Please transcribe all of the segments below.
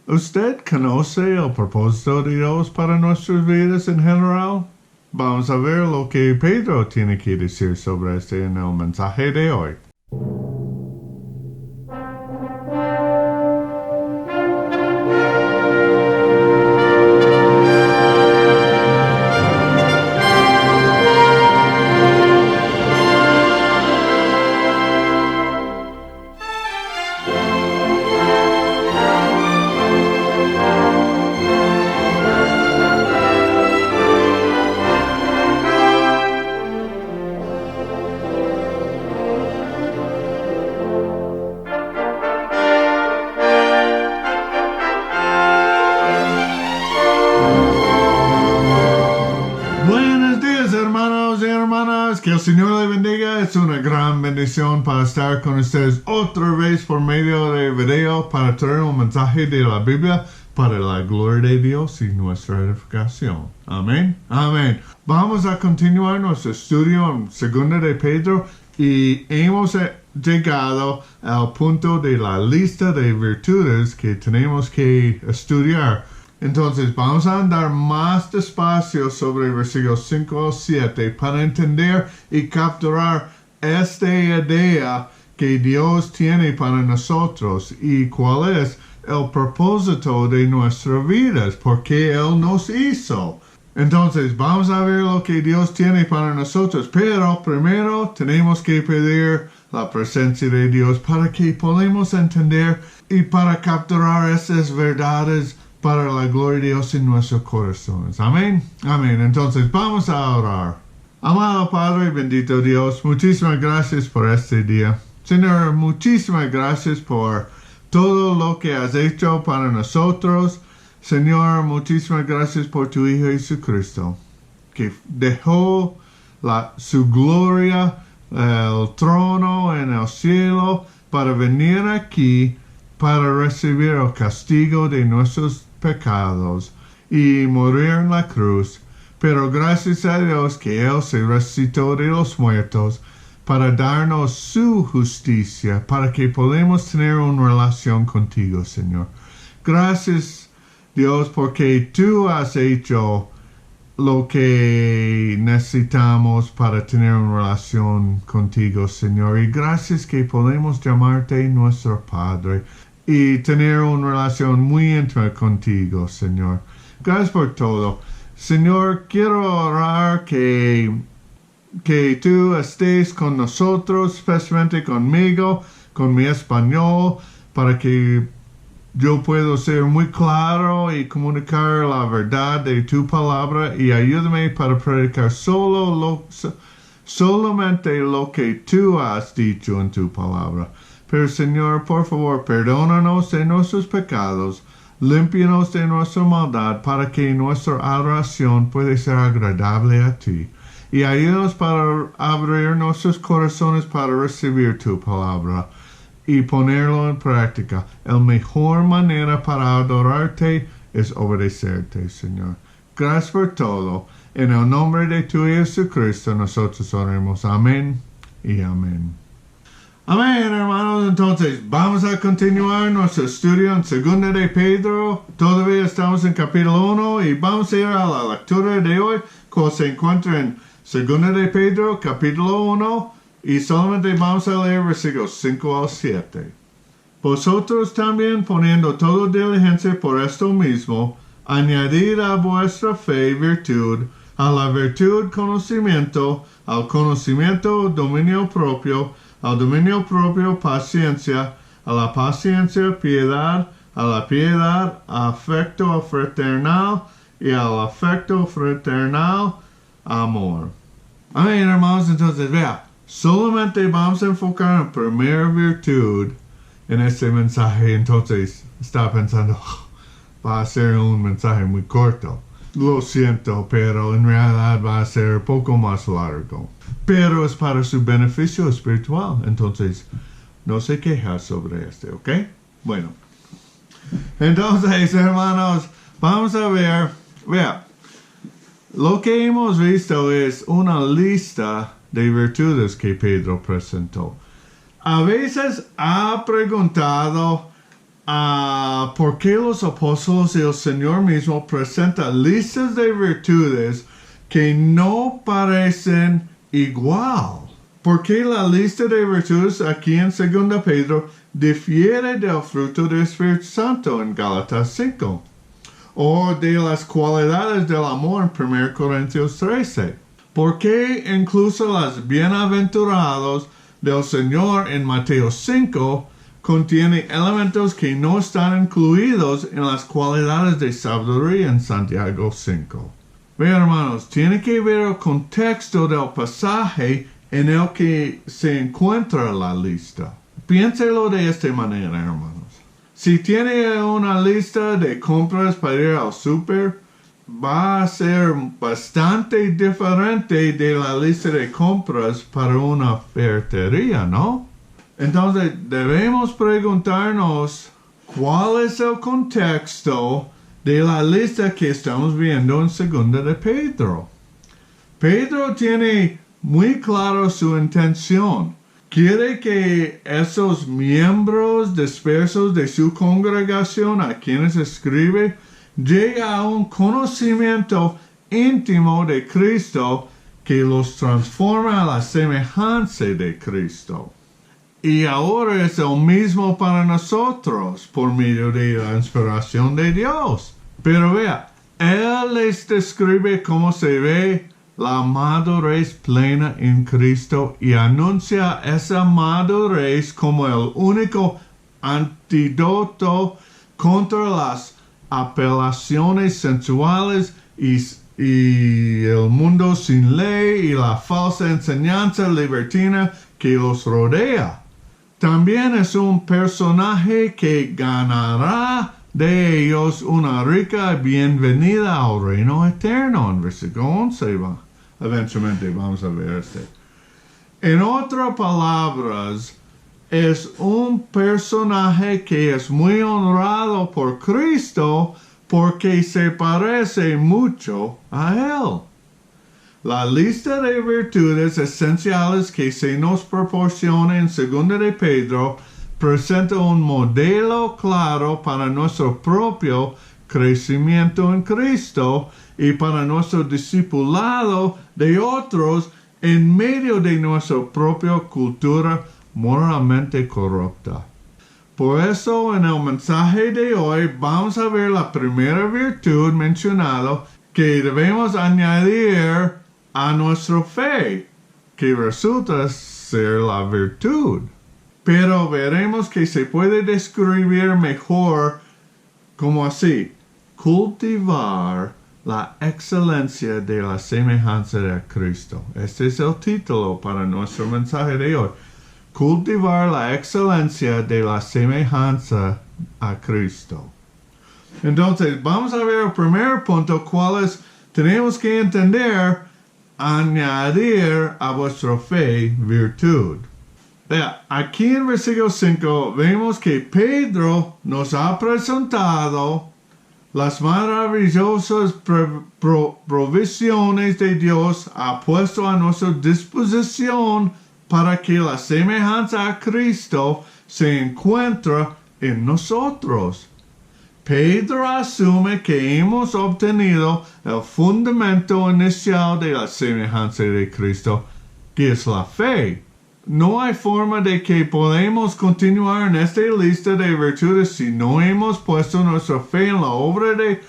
¿Usted conoce el propósito de Dios para nuestras vidas en general? Vamos a ver lo que Pedro tiene que decir sobre este en el mensaje de hoy. Que el Señor le bendiga. Es una gran bendición para estar con ustedes otra vez por medio de video para traer un mensaje de la Biblia para la gloria de Dios y nuestra edificación. Amén. Amén. Vamos a continuar nuestro estudio en 2 de Pedro y hemos llegado al punto de la lista de virtudes que tenemos que estudiar. Entonces vamos a andar más despacio sobre versículos 5 al 7 para entender y capturar esta idea que Dios tiene para nosotros y cuál es el propósito de nuestras vidas, porque Él nos hizo. Entonces vamos a ver lo que Dios tiene para nosotros, pero primero tenemos que pedir la presencia de Dios para que podamos entender y para capturar esas verdades para la gloria de Dios en nuestros corazones. Amén. Amén. Entonces vamos a orar. Amado Padre, bendito Dios, muchísimas gracias por este día. Señor, muchísimas gracias por todo lo que has hecho para nosotros. Señor, muchísimas gracias por tu Hijo Jesucristo, que dejó su gloria, el trono en el cielo, para venir aquí para recibir el castigo de nuestros pecados y morir en la cruz, pero gracias a Dios que Él se resucitó de los muertos para darnos su justicia, para que podamos tener una relación contigo, Señor. Gracias, Dios, porque tú has hecho lo que necesitamos para tener una relación contigo, Señor, y gracias que podemos llamarte nuestro Padre y tener una relación muy íntima contigo, Señor. Gracias por todo. Señor, quiero orar que tú estés con nosotros, especialmente conmigo, con mi español, para que yo pueda ser muy claro y comunicar la verdad de tu palabra y ayúdame para predicar solamente lo que tú has dicho en tu palabra. Pero Señor, por favor, perdónanos de nuestros pecados, límpianos de nuestra maldad para que nuestra adoración pueda ser agradable a ti. Y ayúdanos para abrir nuestros corazones para recibir tu palabra y ponerlo en práctica. La mejor manera para adorarte es obedecerte, Señor. Gracias por todo. En el nombre de tu Hijo Jesucristo nosotros oremos. Amén y amén. Amén, hermanos. Entonces, vamos a continuar nuestro estudio en 2 de Pedro. Todavía estamos en capítulo 1 y vamos a ir a la lectura de hoy, que se encuentra en 2 de Pedro, capítulo 1, y solamente vamos a leer versículos 5 al 7. Vosotros también, poniendo toda diligencia por esto mismo, añadid a vuestra fe virtud, a la virtud conocimiento, al conocimiento dominio propio, al dominio propio paciencia, a la paciencia piedad, a la piedad afecto fraternal y al afecto fraternal amor. Amén, hermanos. Entonces, vea, solamente vamos a enfocar en primera virtud en este mensaje. Entonces, estaba pensando, va a ser un mensaje muy corto. Lo siento, pero en realidad va a ser un poco más largo. Pero es para su beneficio espiritual. Entonces, no se queja sobre este, ¿ok? Bueno. Entonces, hermanos, vamos a ver. Vea, lo que hemos visto es una lista de virtudes que Pedro presentó. A veces ha preguntado ¿Por qué los apóstoles y el Señor mismo presentan listas de virtudes que no parecen igual? ¿Por qué la lista de virtudes aquí en 2 Pedro difiere del fruto del Espíritu Santo en Gálatas 5? O de las cualidades del amor en 1 Corintios 13. ¿Por qué incluso las bienaventurados del Señor en Mateo 5 contiene elementos que no están incluidos en las cualidades de sabiduría en Santiago 5? Vean, hermanos, tiene que ver el contexto del pasaje en el que se encuentra la lista. Piénselo de esta manera, hermanos. Si tiene una lista de compras para ir al súper, va a ser bastante diferente de la lista de compras para una ferretería, ¿no? Entonces debemos preguntarnos cuál es el contexto de la lista que estamos viendo en 2 de Pedro. Pedro tiene muy claro su intención. Quiere que esos miembros dispersos de su congregación a quienes escribe lleguen a un conocimiento íntimo de Cristo que los transforma a la semejanza de Cristo. Y ahora es el mismo para nosotros por medio de la inspiración de Dios. Pero vea, Él les describe cómo se ve la madurez plena en Cristo y anuncia esa madurez como el único antídoto contra las apelaciones sensuales y el mundo sin ley y la falsa enseñanza libertina que los rodea. También es un personaje que ganará de ellos una rica bienvenida al reino eterno. En versículo 11 eventualmente vamos a ver este. En otras palabras, es un personaje que es muy honrado por Cristo porque se parece mucho a Él. La lista de virtudes esenciales que se nos proporciona en 2 de Pedro presenta un modelo claro para nuestro propio crecimiento en Cristo y para nuestro discipulado de otros en medio de nuestra propia cultura moralmente corrupta. Por eso en el mensaje de hoy vamos a ver la primera virtud mencionada que debemos añadir a nuestra fe, que resulta ser la virtud. Pero veremos que se puede describir mejor como así: cultivar la excelencia de la semejanza de Cristo. Este es el título para nuestro mensaje de hoy. Cultivar la excelencia de la semejanza a Cristo. Entonces, vamos a ver el primer punto, cuál es, tenemos que entender, añadir a vuestra fe virtud. Vea, aquí en versículo 5 vemos que Pedro nos ha presentado las maravillosas provisiones de Dios, ha puesto a nuestra disposición para que la semejanza a Cristo se encuentre en nosotros. Pedro asume que hemos obtenido el fundamento inicial de la semejanza de Cristo, que es la fe. No hay forma de que podamos continuar en esta lista de virtudes si no hemos puesto nuestra fe en la obra de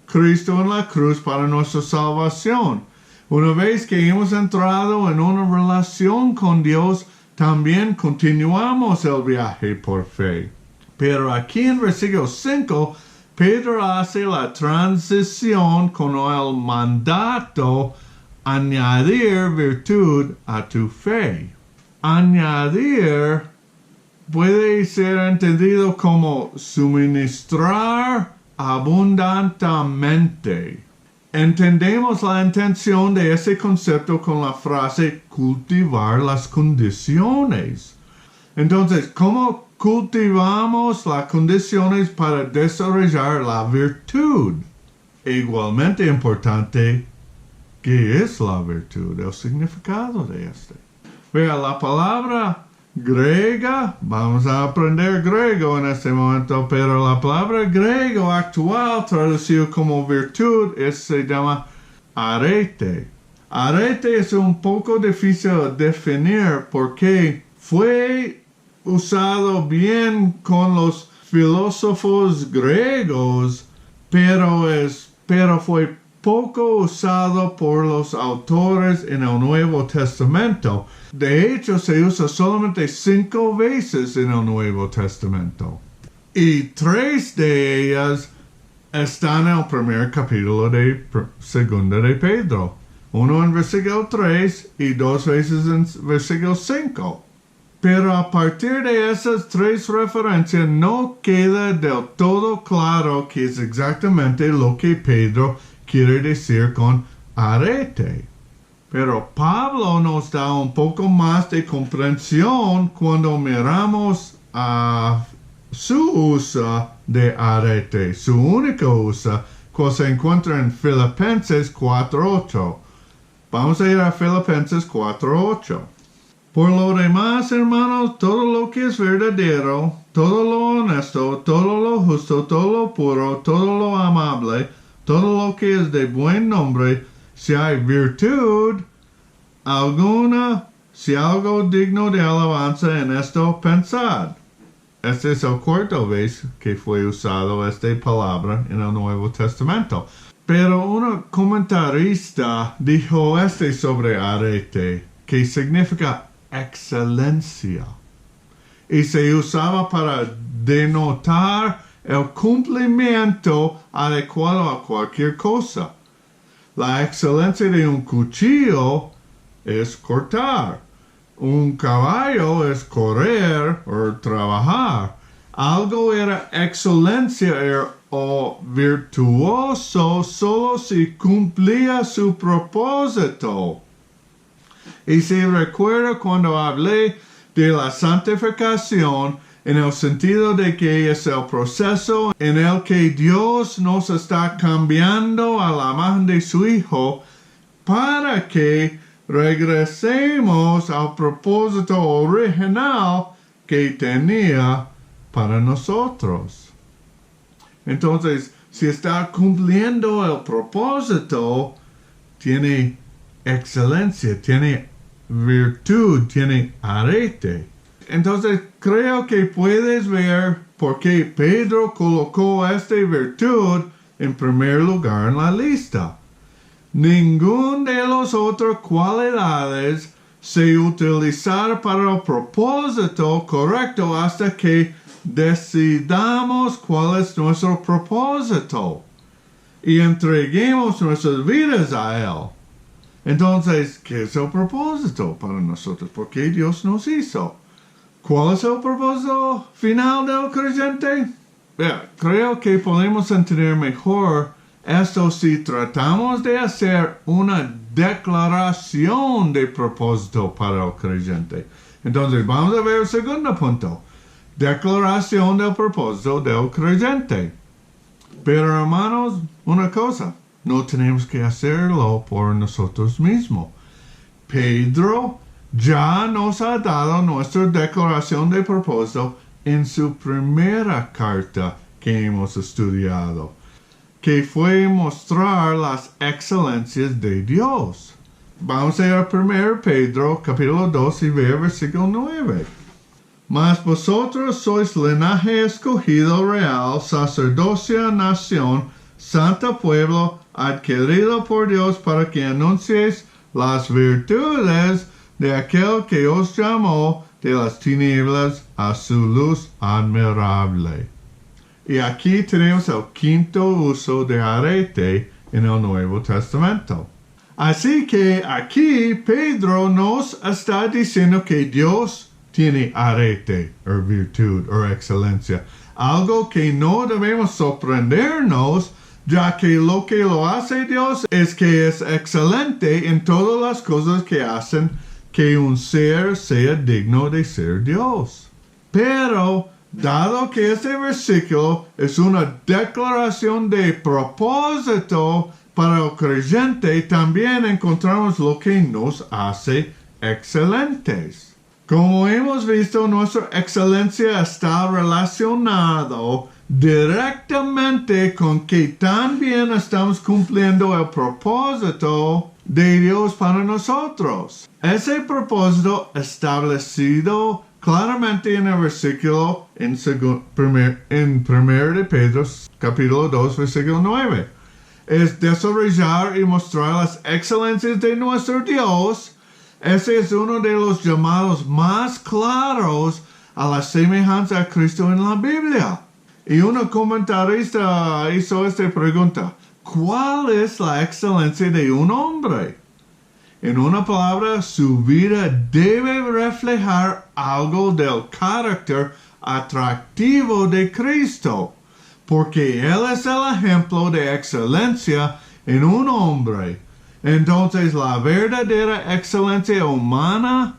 Cristo en la cruz para nuestra salvación. Una vez que hemos entrado en una relación con Dios, también continuamos el viaje por fe. Pero aquí en versículo 5, Pedro hace la transición con el mandato añadir virtud a tu fe. Añadir puede ser entendido como suministrar abundantemente. Entendemos la intención de ese concepto con la frase cultivar las condiciones. Entonces, ¿cómo cultivamos las condiciones para desarrollar la virtud? Igualmente importante, ¿qué es la virtud? El significado de este. Vea, la palabra griega. Vamos a aprender griego en este momento, pero la palabra griego actual traducido como virtud se llama arete. Arete es un poco difícil de definir porque fue usado bien con los filósofos griegos, pero fue poco usado por los autores en el Nuevo Testamento. De hecho, se usa solamente 5 veces en el Nuevo Testamento. Y 3 de ellas están en el primer capítulo de Segunda de Pedro. Uno en versículo 3 y 2 veces en versículo 5. Pero a partir de esas 3 referencias no queda del todo claro qué es exactamente lo que Pedro quiere decir con arete. Pero Pablo nos da un poco más de comprensión cuando miramos a su uso de arete, su único uso, que se encuentra en Filipenses 4:8. Vamos a ir a Filipenses 4:8. Por lo demás, hermanos, todo lo que es verdadero, todo lo honesto, todo lo justo, todo lo puro, todo lo amable, todo lo que es de buen nombre, si hay virtud alguna, si algo digno de alabanza en esto, pensad. Este es el 4ª vez que fue usado esta palabra en el Nuevo Testamento. Pero un comentarista dijo sobre arete, que significa excelencia, y se usaba para denotar el cumplimiento adecuado a cualquier cosa. La excelencia de un cuchillo es cortar. Un caballo es correr o trabajar. Algo era excelencia o virtuoso solo si cumplía su propósito. Y se recuerda cuando hablé de la santificación en el sentido de que es el proceso en el que Dios nos está cambiando a la imagen de su Hijo para que regresemos al propósito original que tenía para nosotros. Entonces, si está cumpliendo el propósito, tiene excelencia, tiene virtud, tiene arete. Entonces, creo que puedes ver por qué Pedro colocó esta virtud en primer lugar en la lista. Ninguna de las otras cualidades se utilizará para el propósito correcto hasta que decidamos cuál es nuestro propósito y entreguemos nuestras vidas a Él. Entonces, ¿qué es el propósito para nosotros? ¿Por qué Dios nos hizo? ¿Cuál es el propósito final del creyente? Creo que podemos entender mejor esto si tratamos de hacer una declaración de propósito para el creyente. Entonces, vamos a ver el segundo punto. Declaración del propósito del creyente. Pero hermanos, una cosa, no tenemos que hacerlo por nosotros mismos. Pedro ya nos ha dado nuestra declaración de propósito en su primera carta que hemos estudiado, que fue mostrar las excelencias de Dios. Vamos a ir a 1 Pedro, capítulo 2 y ver versículo 9. Mas vosotros sois linaje escogido real, sacerdocio, nación, santo pueblo, adquirido por Dios para que anunciéis las virtudes de aquel que os llamó de las tinieblas a su luz admirable. Y aquí tenemos el 5º uso de arete en el Nuevo Testamento. Así que aquí Pedro nos está diciendo que Dios tiene arete, o virtud, o excelencia. Algo que no debemos sorprendernos, ya que lo que lo hace Dios es que es excelente en todas las cosas que hacen que un ser sea digno de ser Dios. Pero, dado que este versículo es una declaración de propósito para el creyente, también encontramos lo que nos hace excelentes. Como hemos visto, nuestra excelencia está relacionado directamente con que también estamos cumpliendo el propósito de Dios para nosotros. Ese propósito establecido claramente en el versículo en 1 de Pedro, capítulo 2, versículo 9. Es desarrollar y mostrar las excelencias de nuestro Dios. Ese es uno de los llamados más claros a la semejanza a Cristo en la Biblia. Y un comentarista hizo esta pregunta: ¿cuál es la excelencia de un hombre? En una palabra, su vida debe reflejar algo del carácter atractivo de Cristo, porque Él es el ejemplo de excelencia en un hombre. Entonces, la verdadera excelencia humana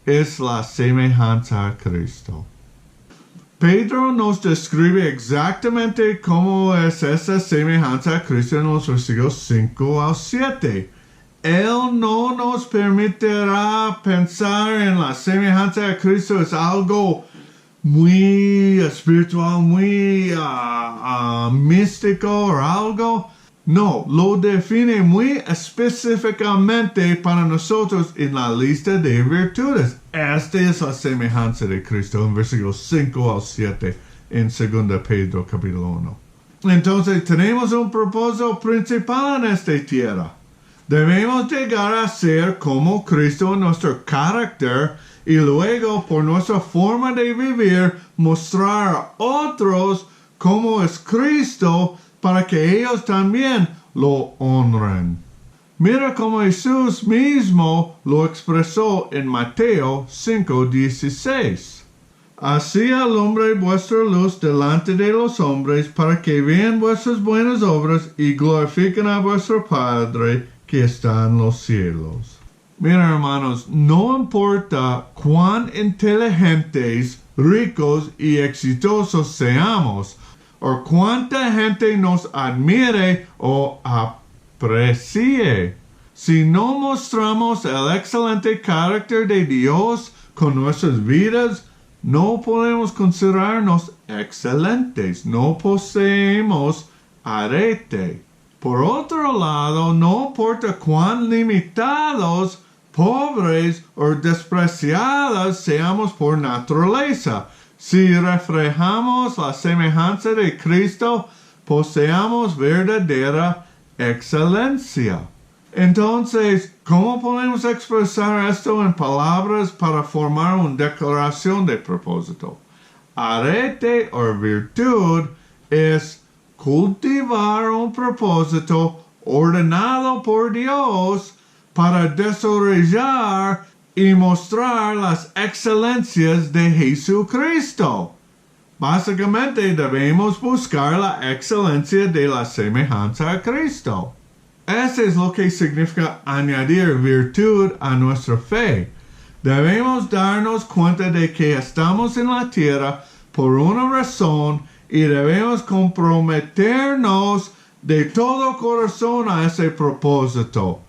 es la semejanza a Cristo. Pedro nos describe exactamente cómo es esa semejanza a Cristo en los versículos 5 al 7. Él no nos permitirá pensar en la semejanza a Cristo es algo muy espiritual, muy místico o algo. No, lo define muy específicamente para nosotros en la lista de virtudes. Esta es la semejanza de Cristo en versículos 5 al 7 en 2 Pedro capítulo 1. Entonces tenemos un propósito principal en esta tierra. Debemos llegar a ser como Cristo en nuestro carácter y luego por nuestra forma de vivir mostrar a otros cómo es Cristo para que ellos también lo honren. Mira cómo Jesús mismo lo expresó en Mateo 5:16. Así alumbre vuestra luz delante de los hombres para que vean vuestras buenas obras y glorifiquen a vuestro Padre que está en los cielos. Mira, hermanos, no importa cuán inteligentes, ricos y exitosos seamos, o cuánta gente nos admire o aprecie, si no mostramos el excelente carácter de Dios con nuestras vidas, no podemos considerarnos excelentes, no poseemos arete. Por otro lado, no importa cuán limitados, pobres o despreciados seamos por naturaleza, si reflejamos la semejanza de Cristo, poseamos verdadera excelencia. Entonces, ¿cómo podemos expresar esto en palabras para formar una declaración de propósito? Arete o virtud es cultivar un propósito ordenado por Dios para desarrollar y mostrar las excelencias de Jesucristo. Básicamente debemos buscar la excelencia de la semejanza a Cristo. Eso es lo que significa añadir virtud a nuestra fe. Debemos darnos cuenta de que estamos en la tierra por una razón y debemos comprometernos de todo corazón a ese propósito.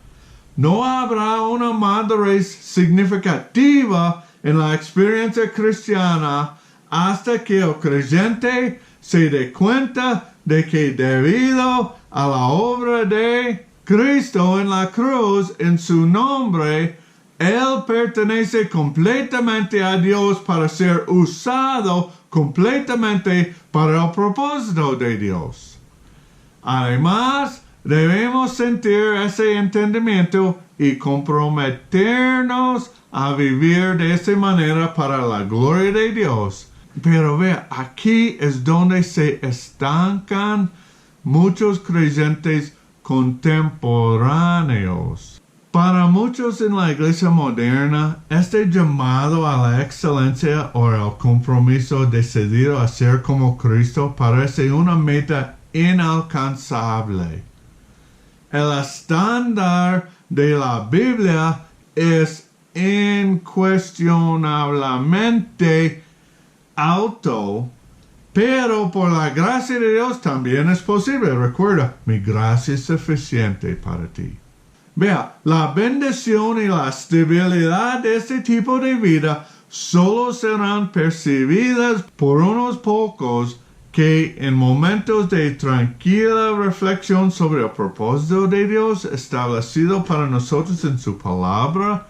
No habrá una madurez significativa en la experiencia cristiana hasta que el creyente se dé cuenta de que debido a la obra de Cristo en la cruz, en su nombre, Él pertenece completamente a Dios para ser usado completamente para el propósito de Dios. Además, debemos sentir ese entendimiento y comprometernos a vivir de esa manera para la gloria de Dios. Pero vea, aquí es donde se estancan muchos creyentes contemporáneos. Para muchos en la iglesia moderna, este llamado a la excelencia o el compromiso decidido a ser como Cristo parece una meta inalcanzable. El estándar de la Biblia es incuestionablemente alto, pero por la gracia de Dios también es posible. Recuerda, mi gracia es suficiente para ti. Vea, la bendición y la estabilidad de este tipo de vida solo serán percibidas por unos pocos que en momentos de tranquila reflexión sobre el propósito de Dios establecido para nosotros en su palabra,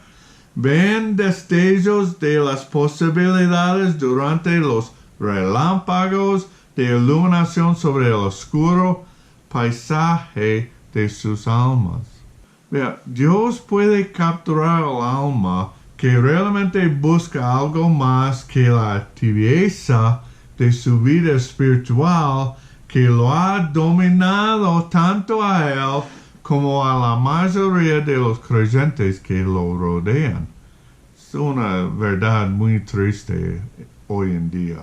ven destellos de las posibilidades durante los relámpagos de iluminación sobre el oscuro paisaje de sus almas. Vea, Dios puede capturar el alma que realmente busca algo más que la tibieza de su vida espiritual que lo ha dominado tanto a él como a la mayoría de los creyentes que lo rodean. Es una verdad muy triste hoy en día.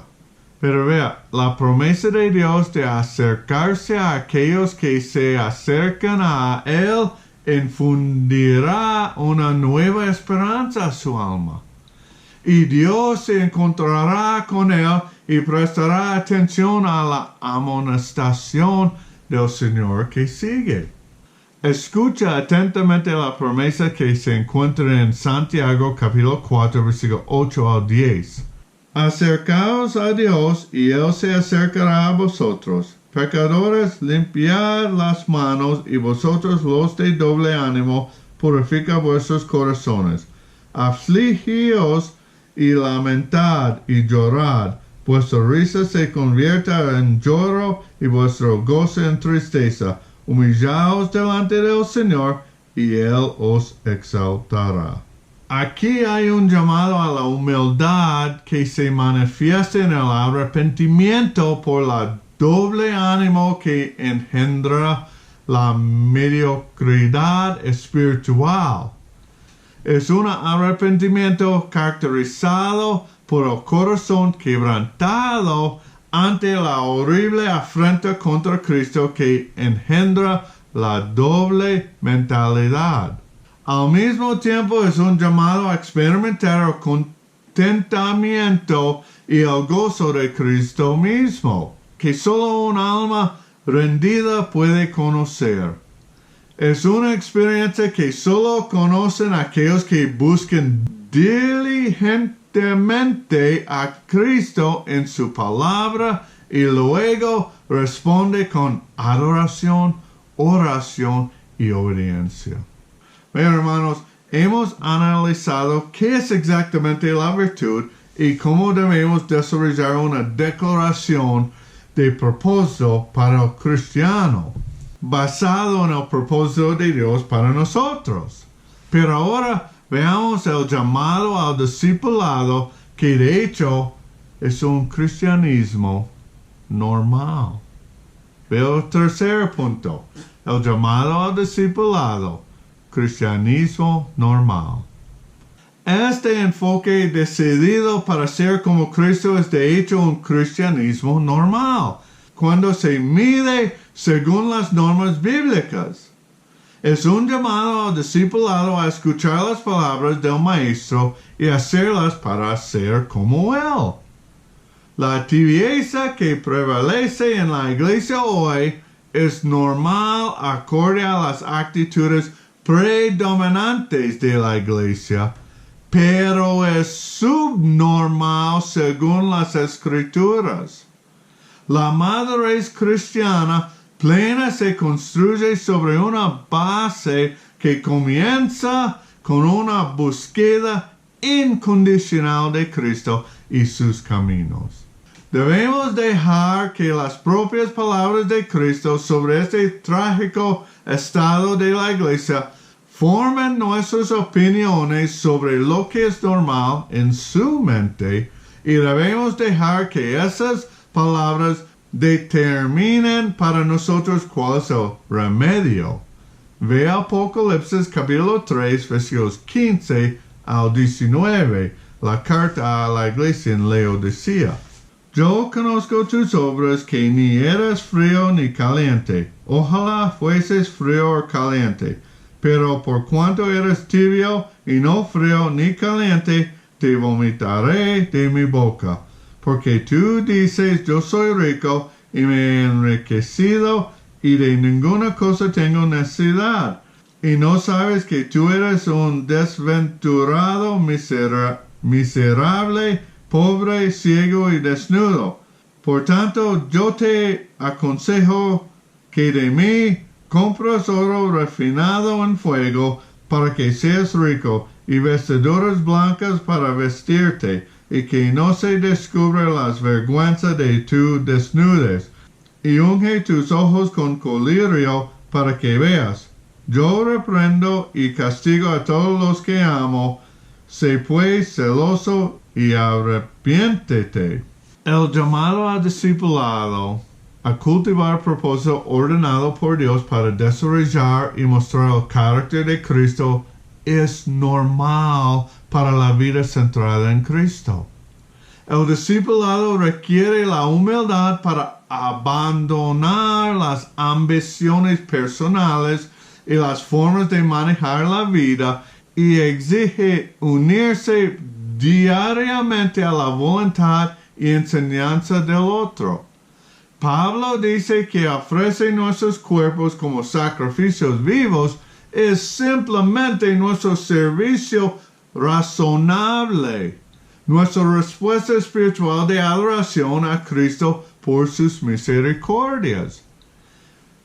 Pero vea, la promesa de Dios de acercarse a aquellos que se acercan a Él infundirá una nueva esperanza a su alma. Y Dios se encontrará con él y prestará atención a la amonestación del Señor que sigue. Escucha atentamente la promesa que se encuentra en Santiago capítulo 4 versículo 8 al 10. Acercaos a Dios y Él se acercará a vosotros. Pecadores, limpiad las manos y vosotros los de doble ánimo, purificad vuestros corazones. Afligíos y lamentad y llorad. Vuestra risa se convierta en lloro y vuestro gozo en tristeza. Humillaos delante del Señor y Él os exaltará. Aquí hay un llamado a la humildad que se manifiesta en el arrepentimiento por la doble ánimo que engendra la mediocridad espiritual. Es un arrepentimiento caracterizado por el corazón quebrantado ante la horrible afrenta contra Cristo que engendra la doble mentalidad. Al mismo tiempo es un llamado a experimentar el contentamiento y el gozo de Cristo mismo, que solo un alma rendida puede conocer. Es una experiencia que solo conocen aquellos que buscan diligentemente a Cristo en su palabra y luego responde con adoración, oración y obediencia. Bien, hermanos, hemos analizado qué es exactamente la virtud y cómo debemos desarrollar una declaración de propósito para el cristiano, basado en el propósito de Dios para nosotros. Pero ahora veamos el llamado al discipulado, que de hecho es un cristianismo normal. Veo el tercer punto, el llamado al discipulado, cristianismo normal. Este enfoque decidido para ser como Cristo es de hecho un cristianismo normal, cuando se mide según las normas bíblicas. Es un llamado al discipulado a escuchar las palabras del Maestro y hacerlas para ser como Él. La tibieza que prevalece en la iglesia hoy es normal acorde a las actitudes predominantes de la iglesia, pero es subnormal según las escrituras. La madurez cristiana plena se construye sobre una base que comienza con una búsqueda incondicional de Cristo y sus caminos. Debemos dejar que las propias palabras de Cristo sobre este trágico estado de la iglesia formen nuestras opiniones sobre lo que es normal en su mente y debemos dejar que esas palabras determinen para nosotros cuál es el remedio. Ve Apocalipsis capítulo 3 versículos 15 al 19, la carta a la iglesia en Laodicea. Yo conozco tus obras, que ni eres frío ni caliente. Ojalá fueses frío o caliente. Pero por cuanto eres tibio y no frío ni caliente, te vomitaré de mi boca. Porque tú dices, yo soy rico y me he enriquecido y de ninguna cosa tengo necesidad. y no sabes que tú eres un desventurado, miserable, pobre, ciego y desnudo. Por tanto, yo te aconsejo que de mí compras oro refinado en fuego para que seas rico y vestiduras blancas para vestirte y que no se descubra las vergüenzas de tu desnudez y unge tus ojos con colirio para que veas. Yo reprendo y castigo a todos los que amo. Sé pues celoso y arrepiéntete. El llamado al discipulado, a cultivar propósito ordenado por Dios para desarrollar y mostrar el carácter de Cristo, es normal para la vida centrada en Cristo. El discipulado requiere la humildad para abandonar las ambiciones personales y las formas de manejar la vida y exige unirse diariamente a la voluntad y enseñanza del otro. Pablo dice que ofrece nuestros cuerpos como sacrificios vivos es simplemente nuestro servicio razonable, nuestra respuesta espiritual de adoración a Cristo por sus misericordias.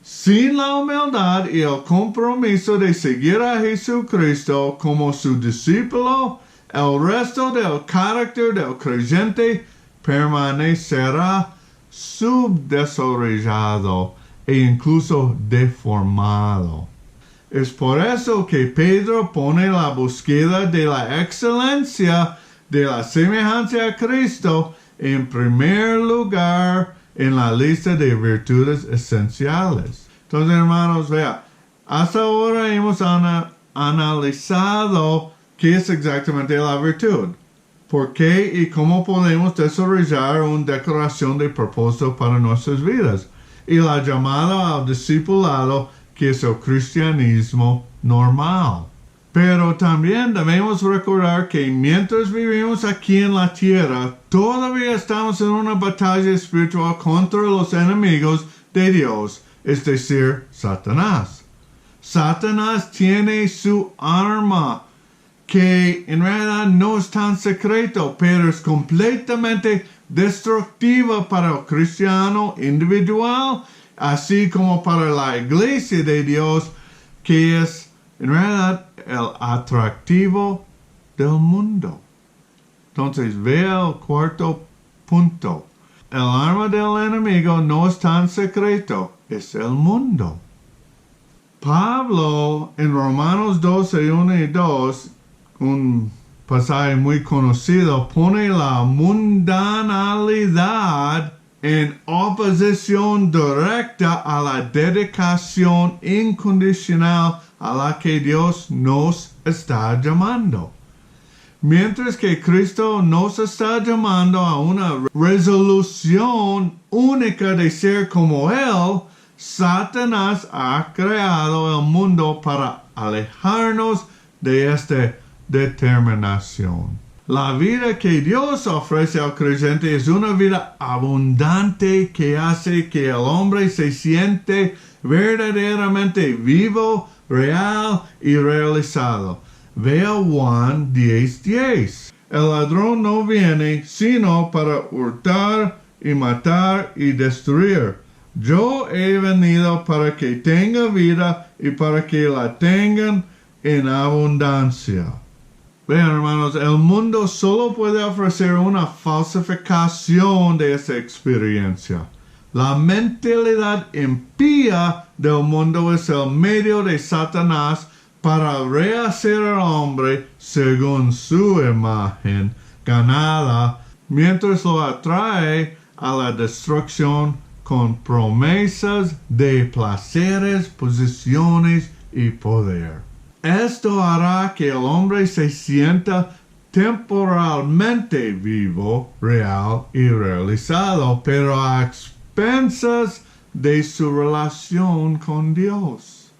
Sin la humildad y el compromiso de seguir a Jesucristo como su discípulo, el resto del carácter del creyente permanecerá subdesarrollado e incluso deformado. Es por eso que Pedro pone la búsqueda de la excelencia de la semejanza a Cristo en primer lugar en la lista de virtudes esenciales. Entonces, hermanos, vea, hasta ahora hemos analizado qué es exactamente la virtud, por qué y cómo podemos desarrollar una declaración de propósito para nuestras vidas, y la llamada al discipulado, que es el cristianismo normal. Pero también debemos recordar que mientras vivimos aquí en la tierra, todavía estamos en una batalla espiritual contra los enemigos de Dios, es decir, Satanás. Satanás tiene su arma, que en realidad no es tan secreto, pero es completamente destructiva para el cristiano individual, así como para la iglesia de Dios, que es en realidad el atractivo del mundo. Entonces, vea el cuarto punto. El arma del enemigo no es tan secreto, es el mundo. Pablo, en Romanos 12, 1 y 2, un pasaje muy conocido, pone la mundanalidad en oposición directa a la dedicación incondicional a la que Dios nos está llamando. Mientras que Cristo nos está llamando a una resolución única de ser como Él, Satanás ha creado el mundo para alejarnos de esta determinación. La vida que Dios ofrece al creyente es una vida abundante que hace que el hombre se siente verdaderamente vivo, real y realizado. Vea Juan 10:10. El ladrón no viene sino para hurtar y matar y destruir. Yo he venido para que tenga vida y para que la tengan en abundancia. Vean, hermanos, el mundo solo puede ofrecer una falsificación de esa experiencia. La mentalidad impía del mundo es el medio de Satanás para rehacer al hombre según su imagen ganada, mientras lo atrae a la destrucción con promesas de placeres, posiciones y poder. Esto hará que el hombre se sienta temporalmente vivo, real y realizado, pero a expensas de su relación con Dios.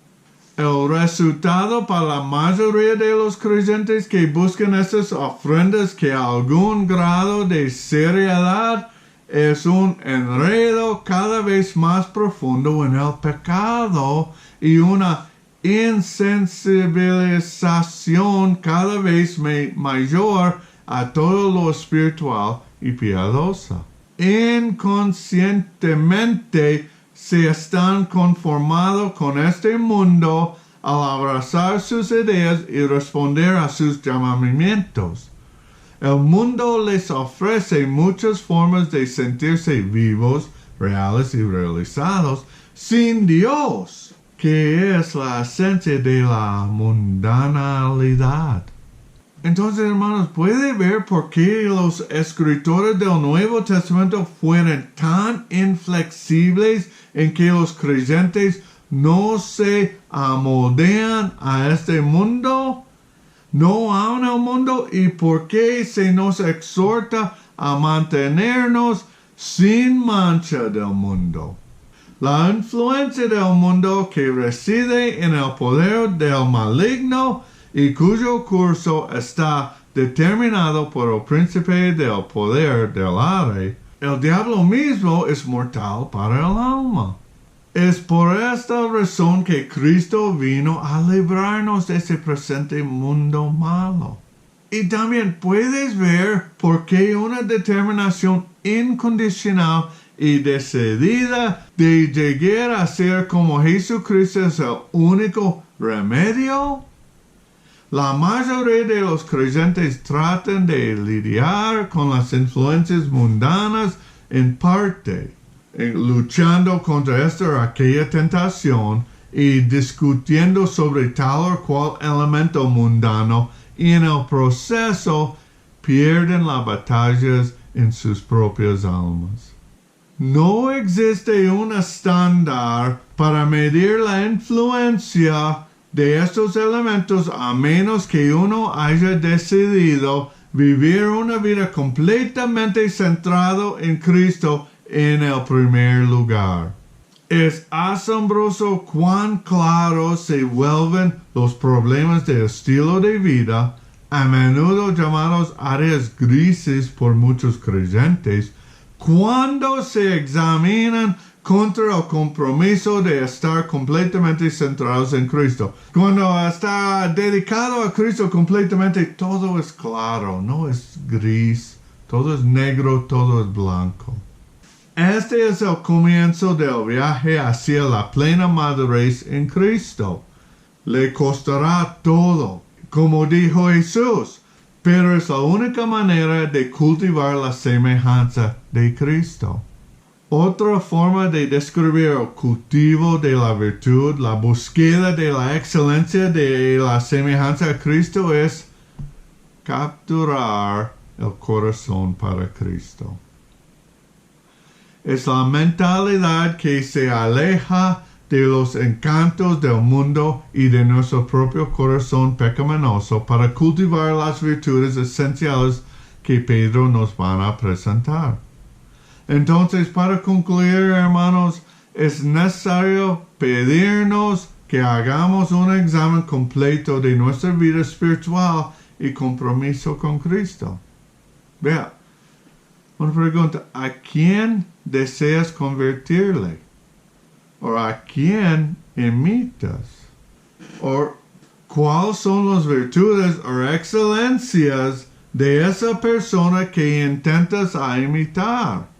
El resultado para la mayoría de los creyentes que buscan estas ofrendas que a algún grado de seriedad es un enredo cada vez más profundo en el pecado y una insensibilización cada vez mayor a todo lo espiritual y piadosa. Inconscientemente se están conformados con este mundo al abrazar sus ideas y responder a sus llamamientos. El mundo les ofrece muchas formas de sentirse vivos, reales y realizados sin Dios, que es la esencia de la mundanalidad. Entonces, hermanos, ¿puede ver por qué los escritores del Nuevo Testamento fueron tan inflexibles en que los creyentes no se amoldean a este mundo? No aman al mundo, y por qué se nos exhorta a mantenernos sin mancha del mundo. La influencia del mundo que reside en el poder del maligno y cuyo curso está determinado por el príncipe del poder del aire, el diablo mismo es mortal para el alma. Es por esta razón que Cristo vino a librarnos de ese presente mundo malo. Y también puedes ver por qué una determinación incondicional y decidida de llegar a ser como Jesucristo es el único remedio. La mayoría de los creyentes tratan de lidiar con las influencias mundanas en parte, luchando contra esta o aquella tentación y discutiendo sobre tal o cual elemento mundano, y en el proceso pierden las batallas en sus propias almas. No existe un estándar para medir la influencia de estos elementos a menos que uno haya decidido vivir una vida completamente centrado en Cristo en el primer lugar. Es asombroso cuán claros se vuelven los problemas de estilo de vida, a menudo llamados áreas grises por muchos creyentes, cuando se examinan contra el compromiso de estar completamente centrados en Cristo. Cuando está dedicado a Cristo completamente, todo es claro, no es gris, todo es negro, todo es blanco. Este es el comienzo del viaje hacia la plena madurez en Cristo. Le costará todo, como dijo Jesús, pero es la única manera de cultivar la semejanza de Cristo. Otra forma de describir el cultivo de la virtud, la búsqueda de la excelencia de la semejanza a Cristo, es capturar el corazón para Cristo. Es la mentalidad que se aleja de los encantos del mundo y de nuestro propio corazón pecaminoso para cultivar las virtudes esenciales que Pedro nos va a presentar. Entonces, para concluir, hermanos, es necesario pedirnos que hagamos un examen completo de nuestra vida espiritual y compromiso con Cristo. Vea, una pregunta: ¿a quién deseas convertirle? ¿O a quién imitas? ¿O cuáles son las virtudes o excelencias de esa persona que intentas imitar?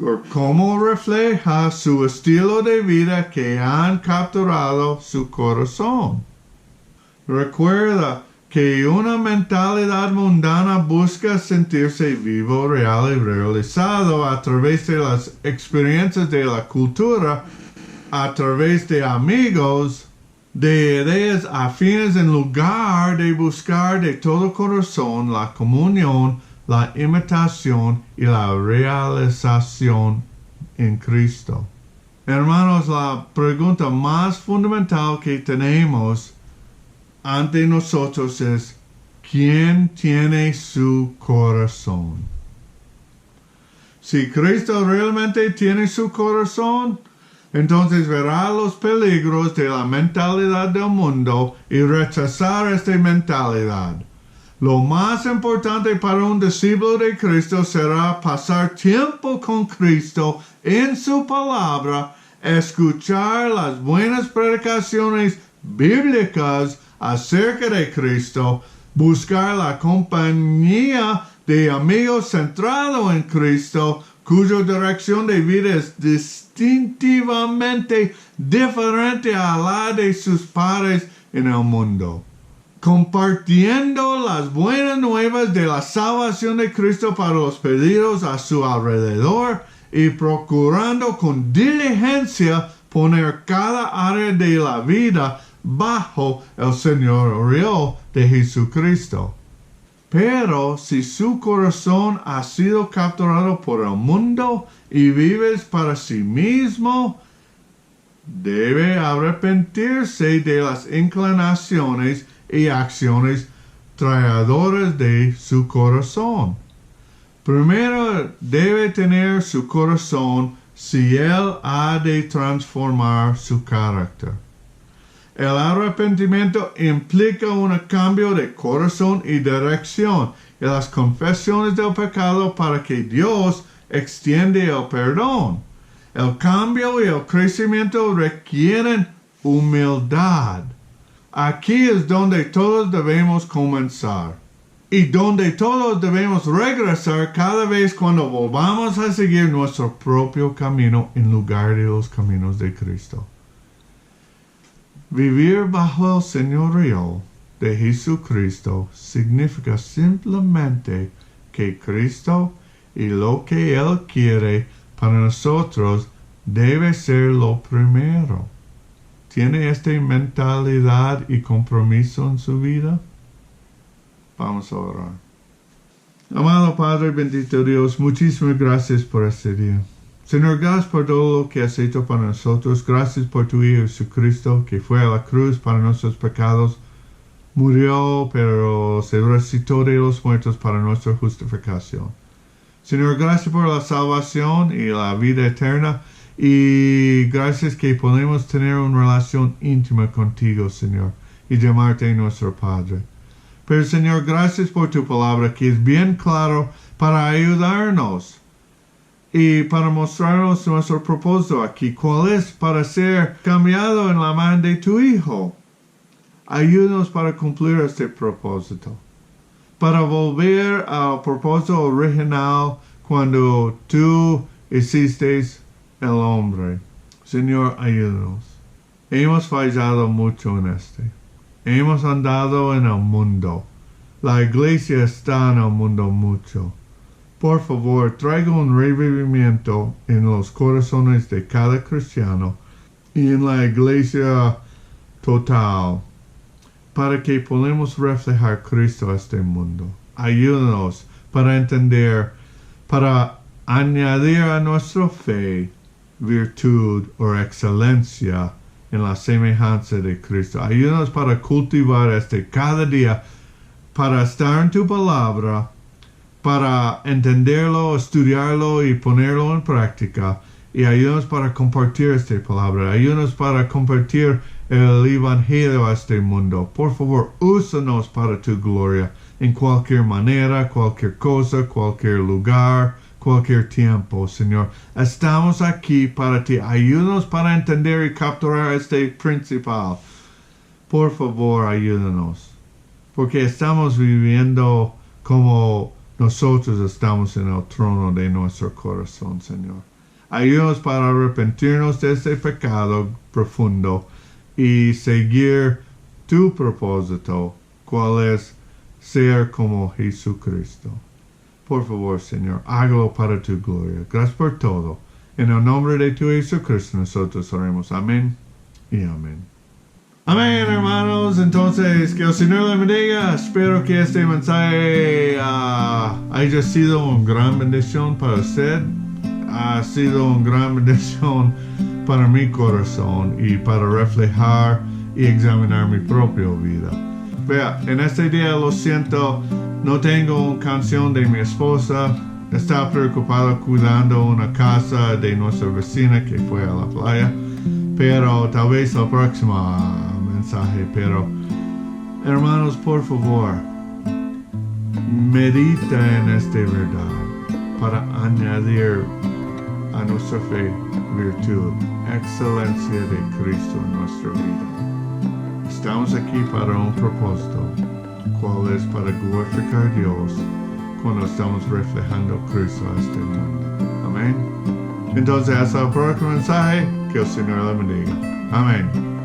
¿O cómo refleja su estilo de vida que han capturado su corazón? Recuerda que una mentalidad mundana busca sentirse vivo, real y realizado a través de las experiencias de la cultura, a través de amigos, de ideas afines en lugar de buscar de todo corazón la comunión, la imitación y la realización en Cristo. Hermanos, la pregunta más fundamental que tenemos ante nosotros es: ¿quién tiene su corazón? Si Cristo realmente tiene su corazón, entonces verá los peligros de la mentalidad del mundo y rechazar esta mentalidad. Lo más importante para un discípulo de Cristo será pasar tiempo con Cristo en su palabra, escuchar las buenas predicaciones bíblicas acerca de Cristo, buscar la compañía de amigos centrado en Cristo, cuya dirección de vida es distintivamente diferente a la de sus padres en el mundo. Compartiendo las buenas nuevas de la salvación de Cristo para los perdidos a su alrededor y procurando con diligencia poner cada área de la vida bajo el señorío de Jesucristo. Pero si su corazón ha sido capturado por el mundo y vives para sí mismo, debe arrepentirse de las inclinaciones y acciones traidoras de su corazón. Primero debe tener su corazón si él ha de transformar su carácter. El arrepentimiento implica un cambio de corazón y dirección y las confesiones del pecado para que Dios extienda el perdón. El cambio y el crecimiento requieren humildad. Aquí es donde todos debemos comenzar y donde todos debemos regresar cada vez cuando volvamos a seguir nuestro propio camino en lugar de los caminos de Cristo. Vivir bajo el señorío de Jesucristo significa simplemente que Cristo y lo que Él quiere para nosotros debe ser lo primero. ¿Tiene esta mentalidad y compromiso en su vida? Vamos a orar. Amado Padre, bendito Dios, muchísimas gracias por este día. Señor, gracias por todo lo que has hecho para nosotros. Gracias por tu Hijo Jesucristo, que fue a la cruz para nuestros pecados. Murió, pero se resucitó de los muertos para nuestra justificación. Señor, gracias por la salvación y la vida eterna. Y gracias que podemos tener una relación íntima contigo, Señor, y llamarte nuestro Padre. Pero, Señor, gracias por tu palabra, que es bien claro para ayudarnos y para mostrarnos nuestro propósito aquí, cuál es para ser cambiado en la mano de tu Hijo. Ayúdanos para cumplir este propósito, para volver al propósito original cuando tú hiciste el hombre. Señor, ayúdanos. Hemos fallado mucho en este. Hemos andado en el mundo. La iglesia está en el mundo mucho. Por favor, traiga un revivimiento en los corazones de cada cristiano y en la iglesia total, para que podamos reflejar Cristo a este mundo. Ayúdanos para entender, para añadir a nuestra fe virtud o excelencia en la semejanza de Cristo. Ayúdanos para cultivar cada día, para estar en tu palabra, para entenderlo, estudiarlo y ponerlo en práctica. Y ayúdanos para compartir esta palabra. Ayúdanos para compartir el evangelio a este mundo. Por favor, úsanos para tu gloria en cualquier manera, cualquier cosa, cualquier lugar, cualquier tiempo, Señor. Estamos aquí para ti. Ayúdanos para entender y capturar este principal. Por favor, ayúdanos. Porque estamos viviendo como nosotros estamos en el trono de nuestro corazón, Señor. Ayúdanos para arrepentirnos de este pecado profundo y seguir tu propósito, cual es ser como Jesucristo. Por favor, Señor, hágalo para tu gloria. Gracias por todo. En el nombre de tu Jesucristo nosotros oremos. Amén y amén. Amén, hermanos. Entonces, que el Señor le bendiga. Espero que este mensaje haya sido una gran bendición para usted. Ha sido una gran bendición para mi corazón y para reflejar y examinar mi propia vida. Vea, en este día lo siento, no tengo una canción de mi esposa. Está preocupada cuidando una casa de nuestra vecina que fue a la playa. Pero tal vez el próximo mensaje. Pero, hermanos, por favor, medita en esta verdad para añadir a nuestra fe virtud, excelencia de Cristo en nuestra vida. estamos aquí para un propósito, cual es para glorificar a Dios cuando estamos reflejando a Cristo a este mundo. Amén. Entonces, hasta el próximo mensaje. Que el Señor le bendiga. Amén.